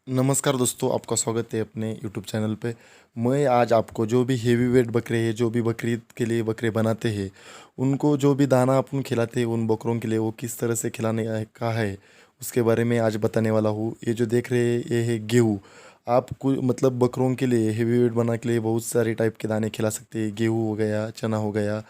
नमस्कार दोस्तों, आपका स्वागत है अपने यूट्यूब चैनल पे। मैं आज आपको जो भी हेवी वेट बकरे हैं, जो भी बकरीद के लिए बकरे बनाते हैं, उनको जो भी दाना अपन खिलाते हैं उन बकरों के लिए, वो किस तरह से खिलाने का है उसके बारे में आज बताने वाला हूँ। ये जो देख रहे हैं ये है गेहूँ। आप मतलब बकरों के लिए हेवी वेट बनाने के लिए बहुत सारे टाइप के दाने खिला सकते हैं। गेहूँ हो गया, चना हो गया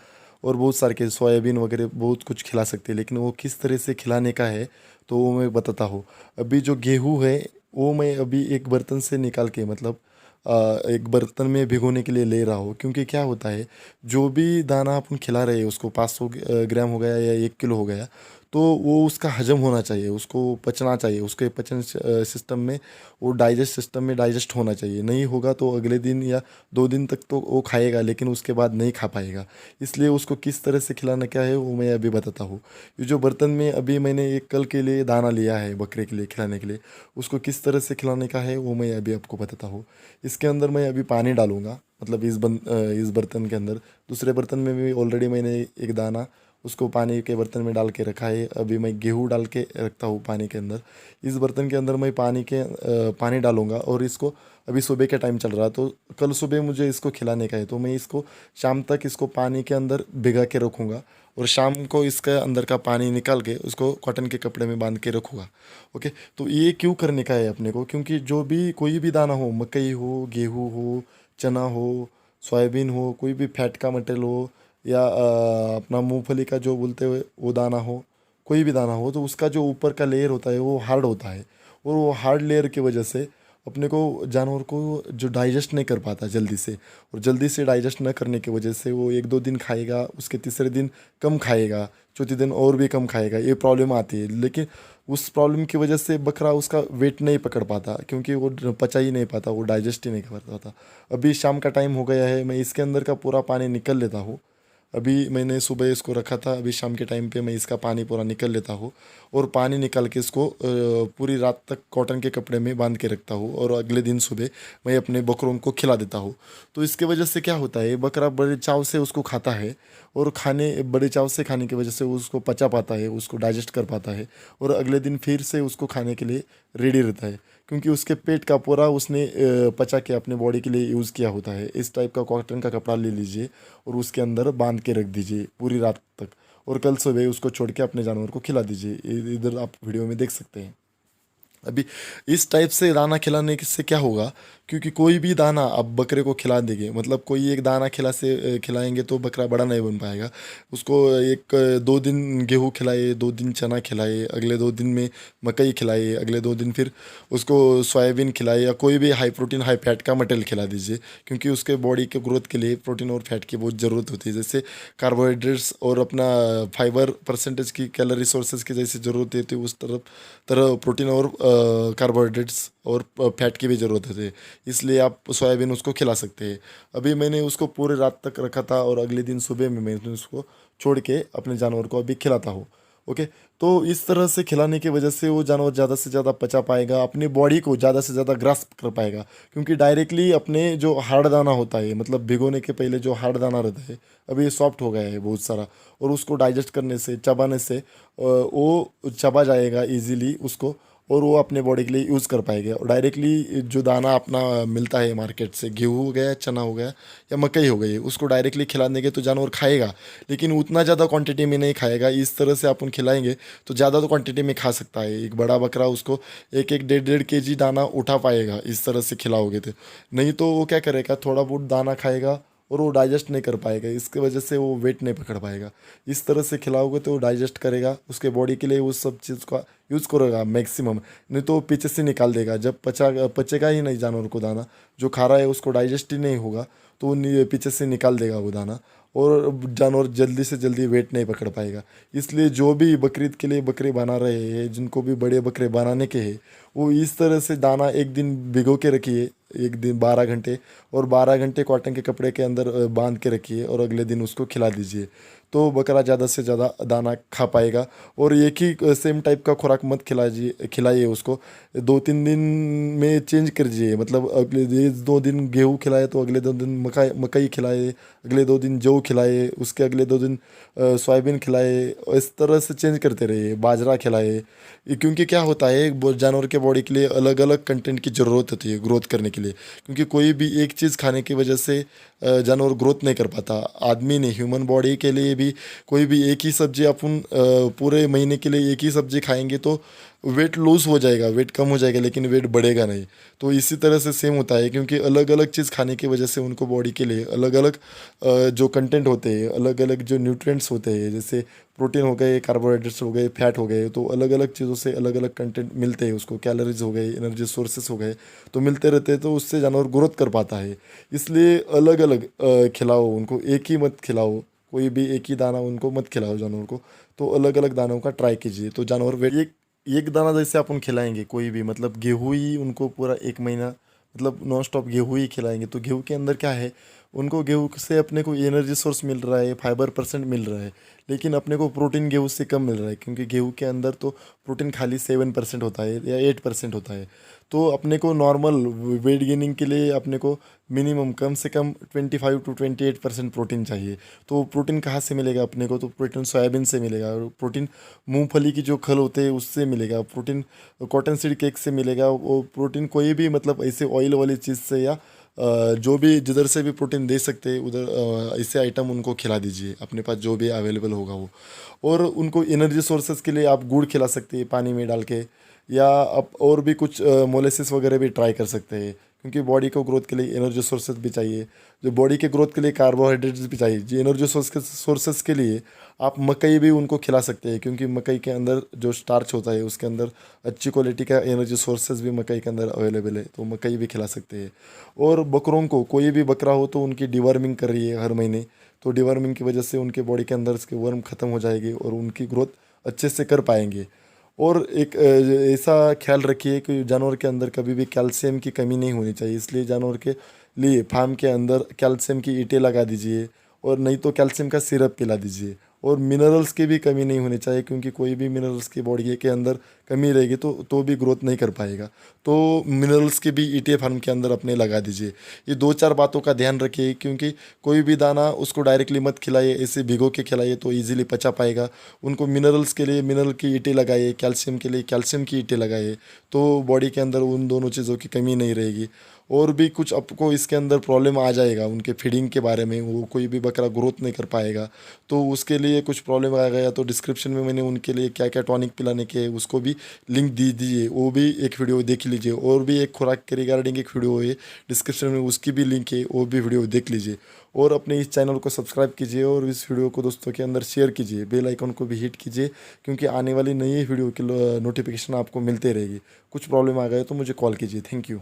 और बहुत सारे के सोयाबीन वगैरह बहुत कुछ खिला सकते हैं। लेकिन वो किस तरह से खिलाने का है तो वो मैं बताता हूँ। अभी जो गेहूँ है वो मैं अभी एक बर्तन से निकाल के मतलब एक बर्तन में भिगोने के लिए ले रहा हूँ। क्योंकि क्या होता है, जो भी दाना अपन खिला रहे हैं उसको 500 ग्राम हो गया या 1 किलो हो गया, तो वो उसका हजम होना चाहिए, उसको पचना चाहिए, उसके पचन सिस्टम में, वो डाइजेस्ट सिस्टम में डाइजेस्ट होना चाहिए। नहीं होगा तो अगले दिन या 2 दिन तक तो वो खाएगा, लेकिन उसके बाद नहीं खा पाएगा। इसलिए उसको किस तरह से खिलाना क्या है वो मैं अभी बताता हूँ। ये जो बर्तन में अभी मैंने एक कल के लिए दाना लिया है बकरे के लिए खिलाने के लिए, उसको किस तरह से खिलाने का है वो मैं अभी आपको बताता हूँ। इसके अंदर मैं अभी पानी डालूंगा, मतलब इस बर्तन के अंदर। दूसरे बर्तन में भी ऑलरेडी मैंने एक दाना उसको पानी के बर्तन में डाल के रखा है। अभी मैं गेहूँ डाल के रखता हूँ पानी के अंदर। इस बर्तन के अंदर मैं पानी डालूंगा और इसको अभी सुबह का टाइम चल रहा, तो कल सुबह मुझे इसको खिलाने का है, तो मैं इसको शाम तक इसको पानी के अंदर भिगा के रखूँगा और शाम को इसके अंदर का पानी निकाल के उसको कॉटन के कपड़े में बांध के रखूँगा। ओके, तो ये क्यों करने का है अपने को, क्योंकि जो भी कोई भी दाना हो, मकई हो, गेहूँ हो, चना हो, सोयाबीन हो, कोई भी फैट का मटेरियल हो, या अपना मूंगफली का जो बोलते हुए वो दाना हो, कोई भी दाना हो, तो उसका जो ऊपर का लेयर होता है वो हार्ड होता है। और वो हार्ड लेयर की वजह से अपने को जानवर को जो डाइजेस्ट नहीं कर पाता जल्दी से, और जल्दी से डाइजेस्ट न करने की वजह से वो 1-2 दिन खाएगा, उसके तीसरे दिन कम खाएगा, चौथे दिन और भी कम खाएगा, ये प्रॉब्लम आती है। लेकिन उस प्रॉब्लम की वजह से बकरा उसका वेट नहीं पकड़ पाता, क्योंकि वो पचा ही नहीं पाता, वो डाइजेस्ट ही नहीं कर पाता। अभी शाम का टाइम हो गया है, मैं इसके अंदर का पूरा पानी निकल लेता हूँ। अभी मैंने सुबह इसको रखा था, अभी शाम के टाइम पे मैं इसका पानी पूरा निकल लेता हूँ और पानी निकाल के इसको पूरी रात तक कॉटन के कपड़े में बांध के रखता हूँ, और अगले दिन सुबह मैं अपने बकरों को खिला देता हूँ। तो इसके वजह से क्या होता है, बकरा बड़े चाव से उसको खाता है, और बड़े चाव से खाने की वजह से वो उसको पचा पाता है, उसको डाइजेस्ट कर पाता है, और अगले दिन फिर से उसको खाने के लिए रेडी रहता है। क्योंकि उसके पेट का पूरा उसने पचा के अपने बॉडी के लिए यूज़ किया होता है। इस टाइप का कॉटन का कपड़ा ले लीजिए और उसके अंदर बांध के रख दीजिए पूरी रात तक, और कल सुबह उसको छोड़ के अपने जानवर को खिला दीजिए। इधर आप वीडियो में देख सकते हैं। अभी इस टाइप से दाना खिलाने से क्या होगा, क्योंकि कोई भी दाना आप बकरे को खिला देंगे, मतलब कोई एक दाना खिलाएंगे तो बकरा बड़ा नहीं बन पाएगा। उसको 2 दिन गेहूँ खिलाए, 2 दिन चना खिलाए, अगले 2 दिन में मकई खिलाए, अगले 2 दिन फिर उसको सोयाबीन खिलाए, या कोई भी हाई प्रोटीन हाई फैट का मटेरियल खिला दीजिए। क्योंकि उसके बॉडी के ग्रोथ के लिए प्रोटीन और फैट की बहुत ज़रूरत होती है, जैसे कार्बोहाइड्रेट्स और अपना फाइबर परसेंटेज की, कैलोरी रिसोर्सेज की जैसी ज़रूरत होती है, उस तरह प्रोटीन और कार्बोहाइड्रेट्स और फैट की भी ज़रूरत है। इसलिए आप सोयाबीन उसको खिला सकते हैं। अभी मैंने उसको पूरे रात तक रखा था, और अगले दिन सुबह में मैंने उसको छोड़ के अपने जानवर को अभी खिलाता हूँ। ओके, तो इस तरह से खिलाने की वजह से वो जानवर ज़्यादा से ज़्यादा पचा पाएगा, अपनी बॉडी को ज़्यादा से ज़्यादा ग्रास्प कर पाएगा। क्योंकि डायरेक्टली अपने जो हार्ड दाना होता है, मतलब भिगोने के पहले जो हार्ड दाना रहता है, अभी ये सॉफ्ट हो गया है बहुत सारा, और उसको डाइजेस्ट करने से, चबाने से वो चबा जाएगा इजीली उसको, और वो अपने बॉडी के लिए यूज़ कर पाएगा। और डायरेक्टली जो दाना अपना मिलता है मार्केट से, गेहूँ हो गया, चना हो गया या मकई हो गई, उसको डायरेक्टली खिला देंगे तो जानवर खाएगा, लेकिन उतना ज़्यादा क्वांटिटी में नहीं खाएगा। इस तरह से अपन खिलाएंगे तो ज़्यादा तो क्वांटिटी में खा सकता है। एक बड़ा बकरा उसको 1-1 1.5 1.5 kg दाना उठा पाएगा इस तरह से खिलाओगे तो। नहीं तो वो क्या करेगा, थोड़ा बहुत दाना खाएगा और वो डाइजेस्ट नहीं कर पाएगा, इसकी वजह से वो वेट नहीं पकड़ पाएगा। इस तरह से खिलाओगे तो वो डाइजेस्ट करेगा, उसके बॉडी के लिए उस सब चीज़ का यूज़ करेगा मैक्सिमम। नहीं तो वो पीछे से निकाल देगा, जब पचेगा ही नहीं जानवर को दाना, जो खा रहा है उसको डाइजेस्ट ही नहीं होगा, तो वो पीछे से निकाल देगा वो दाना, और जानवर जल्दी से जल्दी वेट नहीं पकड़ पाएगा। इसलिए जो भी बकरीद के लिए बकरे बना रहे हैं, जिनको भी बड़े बकरे बनाने के हैं, वो इस तरह से दाना एक दिन भिगो के रखिए, एक दिन 12 घंटे, और 12 घंटे कॉटन के कपड़े के अंदर बांध के रखिए, और अगले दिन उसको खिला दीजिए। तो बकरा ज़्यादा से ज़्यादा दाना खा पाएगा। और एक ही सेम टाइप का खुराक मत खिलाइए उसको, 2-3 दिन में चेंज करिए। मतलब अगले 2 दिन गेहूँ खिलाए तो अगले 2 दिन मकई खिलाए, अगले 2 दिन जौ खिलाए, उसके अगले 2 दिन सोयाबीन खिलाए। इस तरह से चेंज करते रहिए, बाजरा खिलाए। क्योंकि क्या होता है, जानवर के बॉडी के लिए अलग अलग कंटेंट की ज़रूरत होती है ग्रोथ करने के लिए। क्योंकि कोई भी एक चीज़ खाने की वजह से जानवर ग्रोथ नहीं कर पाता। आदमी ने ह्यूमन बॉडी के लिए भी कोई भी एक ही सब्जी अपन पूरे महीने के लिए एक ही सब्जी खाएंगे तो वेट लूज हो जाएगा, वेट कम हो जाएगा, लेकिन वेट बढ़ेगा नहीं। तो इसी तरह से सेम होता है, क्योंकि अलग अलग चीज़ खाने की वजह से उनको बॉडी के लिए अलग अलग जो कंटेंट होते हैं, अलग अलग जो न्यूट्रिएंट्स होते हैं, जैसे प्रोटीन हो गए, कार्बोहाइड्रेट्स हो गए, फैट हो गए, तो अलग अलग चीज़ों से अलग अलग कंटेंट मिलते हैं उसको। कैलोरीज हो गए, एनर्जी सोर्सेस हो गए, तो मिलते रहते हैं, तो उससे जानवर ग्रोथ कर पाता है। इसलिए अलग अलग खिलाओ उनको, एक ही मत खिलाओ, कोई भी एक ही दाना उनको मत खिलाओ जानवर को। तो अलग अलग दानों का ट्राई कीजिए, तो जानवर वेट एक दाना जैसे अपन खिलाएंगे कोई भी, मतलब गेहूँ ही उनको पूरा 1 महीना मतलब नॉन स्टॉप गेहूँ ही खिलाएंगे, तो गेहूँ के अंदर क्या है, उनको गेहूँ से अपने को एनर्जी सोर्स मिल रहा है, फाइबर परसेंट मिल रहा है, लेकिन अपने को प्रोटीन गेहूँ से कम मिल रहा है। क्योंकि गेहूँ के अंदर तो प्रोटीन खाली 7% होता है या 8% होता है। तो अपने को नॉर्मल वेट गेनिंग के लिए अपने को मिनिमम कम से कम 25 to 28% प्रोटीन चाहिए। तो प्रोटीन कहाँ से मिलेगा अपने को, तो प्रोटीन सोयाबीन से मिलेगा, प्रोटीन मूंगफली की जो खल होते हैं उससे मिलेगा, प्रोटीन कॉटन सीड केक से मिलेगा, वो प्रोटीन कोई भी मतलब ऐसे ऑयल वाली चीज़ से या जो भी जिधर से भी प्रोटीन दे सकते हैं उधर ऐसे आइटम उनको खिला दीजिए, अपने पास जो भी अवेलेबल होगा वो। और उनको एनर्जी सोर्सेज के लिए आप गुड़ खिला सकते हैं पानी में डाल के, या आप और भी कुछ मोलेसिस वगैरह भी ट्राई कर सकते हैं। क्योंकि बॉडी को ग्रोथ के लिए एनर्जी सोर्सेज भी चाहिए, जो बॉडी के ग्रोथ के लिए कार्बोहाइड्रेट्स भी चाहिए। जो एनर्जी सोर्सेज के लिए आप मकई भी उनको खिला सकते हैं, क्योंकि मकई के अंदर जो स्टार्च होता है उसके अंदर अच्छी क्वालिटी का एनर्जी सोर्सेज भी मकई के अंदर अवेलेबल है, तो मकई भी खिला सकते हैं। और बकरों को, कोई भी बकरा हो तो उनकी डिवर्मिंग कर रही है हर महीने, तो डिवर्मिंग की वजह से उनके बॉडी के अंदर इसके वर्म खत्म हो जाएगी और उनकी ग्रोथ अच्छे से कर पाएंगे। और एक ऐसा ख्याल रखिए कि जानवर के अंदर कभी भी कैल्शियम की कमी नहीं होनी चाहिए। इसलिए जानवर के लिए फार्म के अंदर कैल्शियम की ईंटें लगा दीजिए, और नहीं तो कैल्शियम का सिरप पिला दीजिए। और मिनरल्स की भी कमी नहीं होनी चाहिए, क्योंकि कोई भी मिनरल्स की बॉडी के अंदर कमी रहेगी तो भी ग्रोथ नहीं कर पाएगा। तो मिनरल्स की भी ईंटें फार्म के अंदर अपने लगा दीजिए। ये 2-4 बातों का ध्यान रखिए, क्योंकि कोई भी दाना उसको डायरेक्टली मत खिलाइए, ऐसे भिगो के खिलाइए तो ईजिली पचा पाएगा। उनको मिनरल्स के लिए मिनरल की ईंटें लगाइए, कैल्शियम के लिए कैल्शियम की ईंटें लगाइए, तो बॉडी के अंदर उन दोनों चीज़ों की कमी नहीं रहेगी। और भी कुछ आपको इसके अंदर प्रॉब्लम आ जाएगा उनके फीडिंग के बारे में, वो कोई भी बकरा ग्रोथ नहीं कर पाएगा, तो उसके लिए कुछ प्रॉब्लम आ गया तो डिस्क्रिप्शन में मैंने उनके लिए क्या क्या टॉनिक पिलाने के उसको भी लिंक दे दीजिए, वो भी एक वीडियो देख लीजिए। और भी एक खुराक के रिगार्डिंग एक वीडियो है डिस्क्रिप्शन में, उसकी भी लिंक है, वो भी वीडियो देख लीजिए। और अपने इस चैनल को सब्सक्राइब कीजिए और इस वीडियो को दोस्तों के अंदर शेयर कीजिए, बेल आइकन को भी हिट कीजिए, क्योंकि आने वाली नई वीडियो की नोटिफिकेशन आपको मिलते रहेगी। कुछ प्रॉब्लम आ गए तो मुझे कॉल कीजिए। Thank you.